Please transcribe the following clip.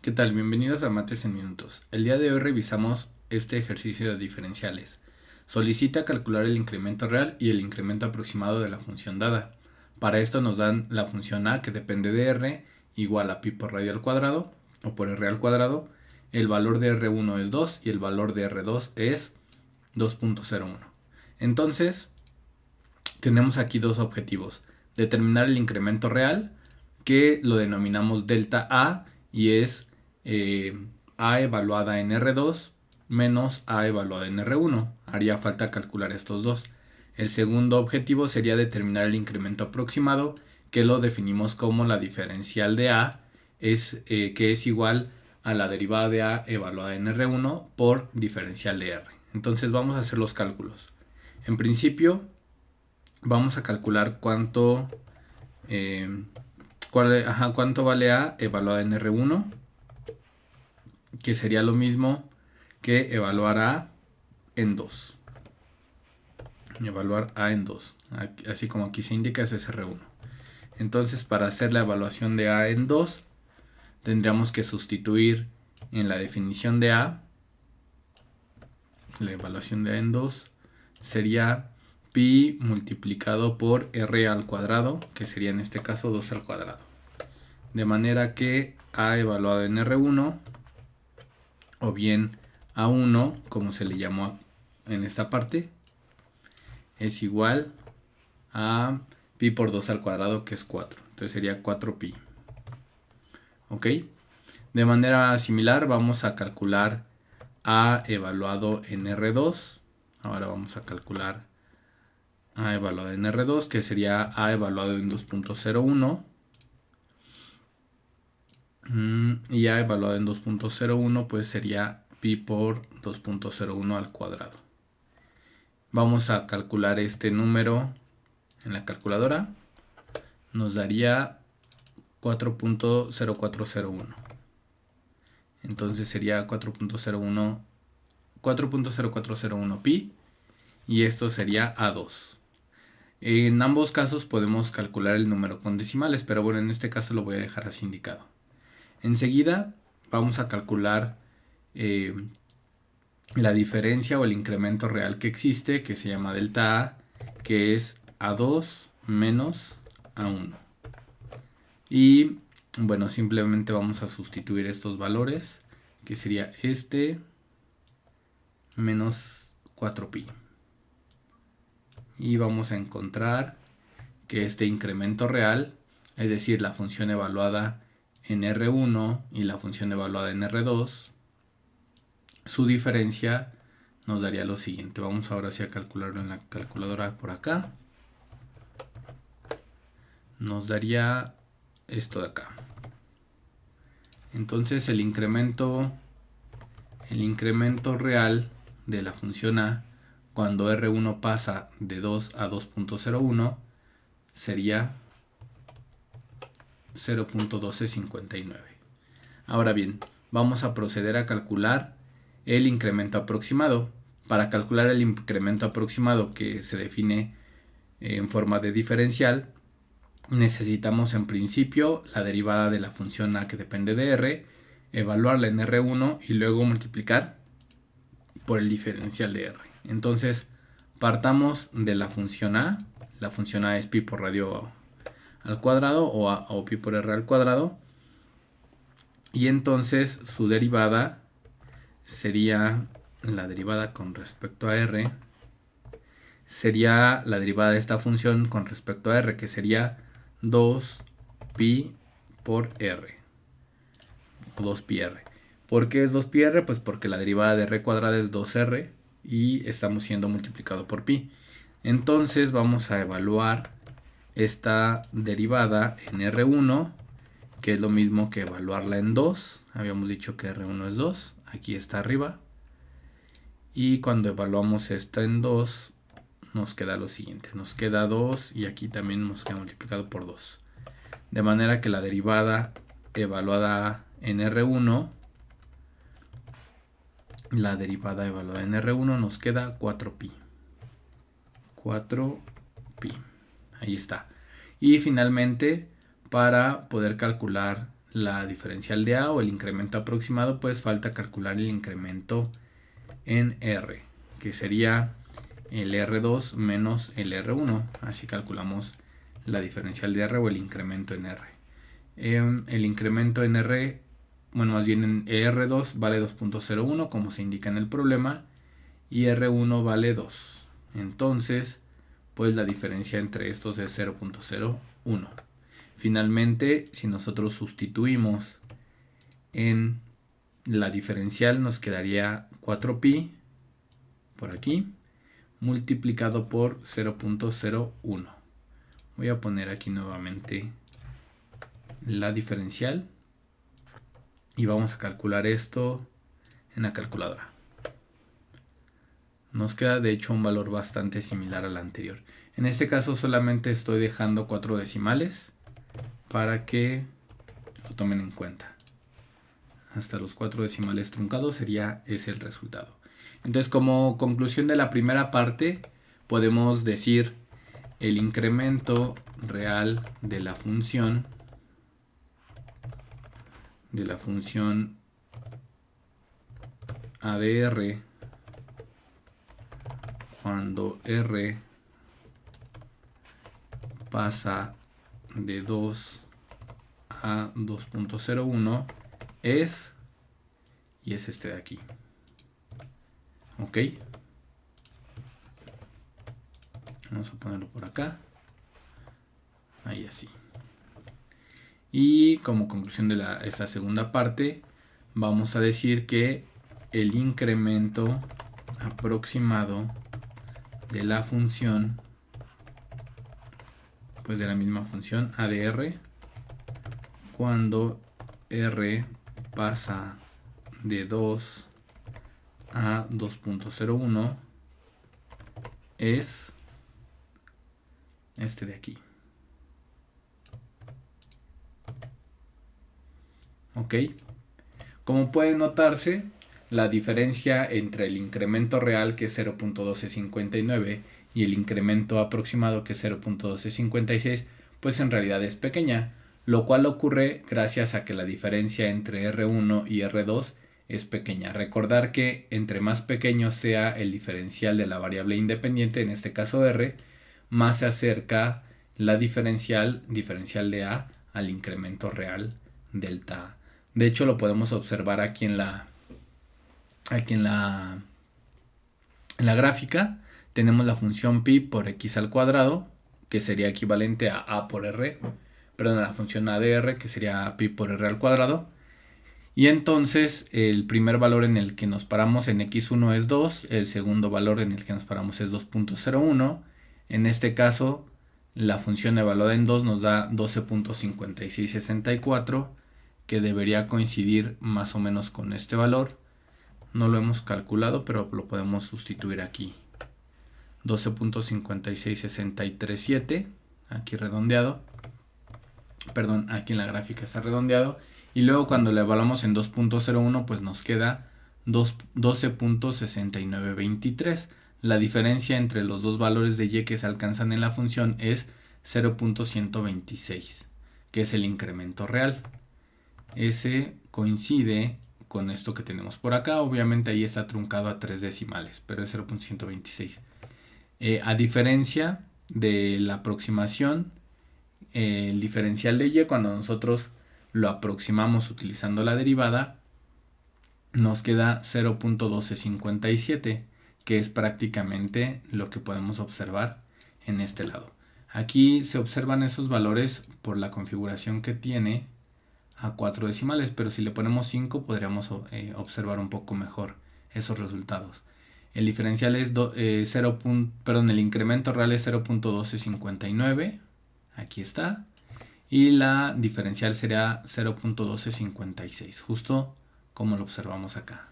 ¿Qué tal? Bienvenidos a Mates en Minutos. El día de hoy revisamos este ejercicio de diferenciales. Solicita calcular el incremento real y el incremento aproximado de la función dada. Para esto nos dan la función a, que depende de r, igual a pi por radio al cuadrado, o por r al cuadrado. El valor de r1 es 2 y el valor de r2 es 2.01. Entonces, tenemos aquí dos objetivos. Determinar el incremento real, que lo denominamos delta a, y es a evaluada en R2 menos a evaluada en R1. Haría falta calcular estos dos. El segundo objetivo sería determinar el incremento aproximado, que lo definimos como la diferencial de a, que es igual a la derivada de a evaluada en R1 por diferencial de R. Entonces vamos a hacer los cálculos. En principio vamos a calcular cuánto vale a evaluada en R1, que sería lo mismo que evaluar a en 2. Evaluar a en 2. Así como aquí se indica, eso es R1. Entonces, para hacer la evaluación de a en 2, tendríamos que sustituir en la definición de a. La evaluación de a en 2 sería pi multiplicado por r al cuadrado, que sería en este caso 2 al cuadrado. De manera que a evaluado en R1, o bien A1, como se le llamó en esta parte, es igual a pi por 2 al cuadrado, que es 4. Entonces sería 4pi. ¿Ok? De manera similar vamos a calcular A evaluado en R2. Ahora vamos a calcular A evaluado en R2, que sería A evaluado en 2.01. Y A evaluado en 2.01 pues sería pi por 2.01 al cuadrado. Vamos a calcular este número en la calculadora. Nos daría 4.0401. Entonces sería 4.0401 pi, y esto sería A2. En ambos casos podemos calcular el número con decimales, pero bueno, en este caso lo voy a dejar así indicado. Enseguida vamos a calcular la diferencia o el incremento real que existe, que se llama delta A, que es A2 menos A1. Y bueno, simplemente vamos a sustituir estos valores, que sería este menos 4pi. Y vamos a encontrar que este incremento real, es decir, la función evaluada en R1 y la función evaluada en R2, su diferencia nos daría lo siguiente. Vamos ahora sí a calcularlo en la calculadora por acá. Nos daría esto de acá. Entonces el incremento real de la función a cuando R1 pasa de 2 a 2.01 sería 0.1259. Ahora bien, vamos a proceder a calcular el incremento aproximado. Para calcular el incremento aproximado, que se define en forma de diferencial, necesitamos en principio la derivada de la función a, que depende de r, evaluarla en R1 y luego multiplicar por el diferencial de r. Entonces partamos de la función a. La función a es pi por radio al cuadrado, o pi por r al cuadrado, y entonces su derivada sería la derivada con respecto a r, sería la derivada de esta función con respecto a r, que sería 2pi por r, o 2πr. ¿Por qué es 2πr? Pues porque la derivada de r cuadrada es 2r y estamos siendo multiplicado por pi. Entonces vamos a evaluar esta derivada en R1, que es lo mismo que evaluarla en 2. Habíamos dicho que R1 es 2, aquí está arriba. Y cuando evaluamos esta en 2, nos queda lo siguiente. Nos queda 2 y aquí también nos queda multiplicado por 2. De manera que la derivada evaluada en R1, nos queda 4pi. 4pi. Ahí está. Y finalmente, para poder calcular la diferencial de A o el incremento aproximado, pues falta calcular el incremento en R, que sería el R2 menos el R1. Así calculamos la diferencial de R o el incremento en R. El incremento en R, bueno, más bien en R2 vale 2.01 como se indica en el problema, y R1 vale 2. Entonces, pues la diferencia entre estos es 0.01. Finalmente, si nosotros sustituimos en la diferencial, nos quedaría 4pi por aquí multiplicado por 0.01. Voy a poner aquí nuevamente la diferencial y vamos a calcular esto en la calculadora. Nos queda de hecho un valor bastante similar al anterior. En este caso solamente estoy dejando 4 decimales para que lo tomen en cuenta. Hasta los 4 decimales truncados sería ese el resultado. Entonces, como conclusión de la primera parte, podemos decir el incremento real de la función ADR cuando R pasa de 2 a 2.01 es, y es este de aquí. Ok, vamos a ponerlo por acá, ahí así. Y como conclusión de esta segunda parte, vamos a decir que el incremento aproximado de la función, pues de la misma función ADR, cuando R pasa de 2 a 2.01 es este de aquí. Ok, como puede notarse, la diferencia entre el incremento real, que es 0.1259, y el incremento aproximado, que es 0.1256, pues en realidad es pequeña, lo cual ocurre gracias a que la diferencia entre R1 y R2 es pequeña. Recordar que entre más pequeño sea el diferencial de la variable independiente, en este caso R, más se acerca la diferencial de A al incremento real delta A. De hecho, lo podemos observar aquí en la gráfica. Tenemos la función pi por x al cuadrado, que sería equivalente a por r, perdón, a la función ADR, que sería pi por r al cuadrado. Y entonces el primer valor en el que nos paramos en x1 es 2, el segundo valor en el que nos paramos es 2.01. En este caso, la función evaluada en 2 nos da 12.5664, que debería coincidir más o menos con este valor. No lo hemos calculado, pero lo podemos sustituir aquí. 12.56637, aquí redondeado. Perdón, aquí en la gráfica está redondeado. Y luego cuando lo evaluamos en 2.01, pues nos queda 12.6923. La diferencia entre los dos valores de y que se alcanzan en la función es 0.126, que es el incremento real. Ese coincide con esto que tenemos por acá. Obviamente ahí está truncado a 3 decimales, pero es 0.126. A diferencia de la aproximación, el diferencial de y, cuando nosotros lo aproximamos utilizando la derivada, nos queda 0.1257, que es prácticamente lo que podemos observar en este lado. Aquí se observan esos valores por la configuración que tiene a 4 decimales, pero si le ponemos 5 podríamos observar un poco mejor esos resultados. El diferencial es el incremento real es 0.1259, aquí está, y la diferencial sería 0.1256, justo como lo observamos acá.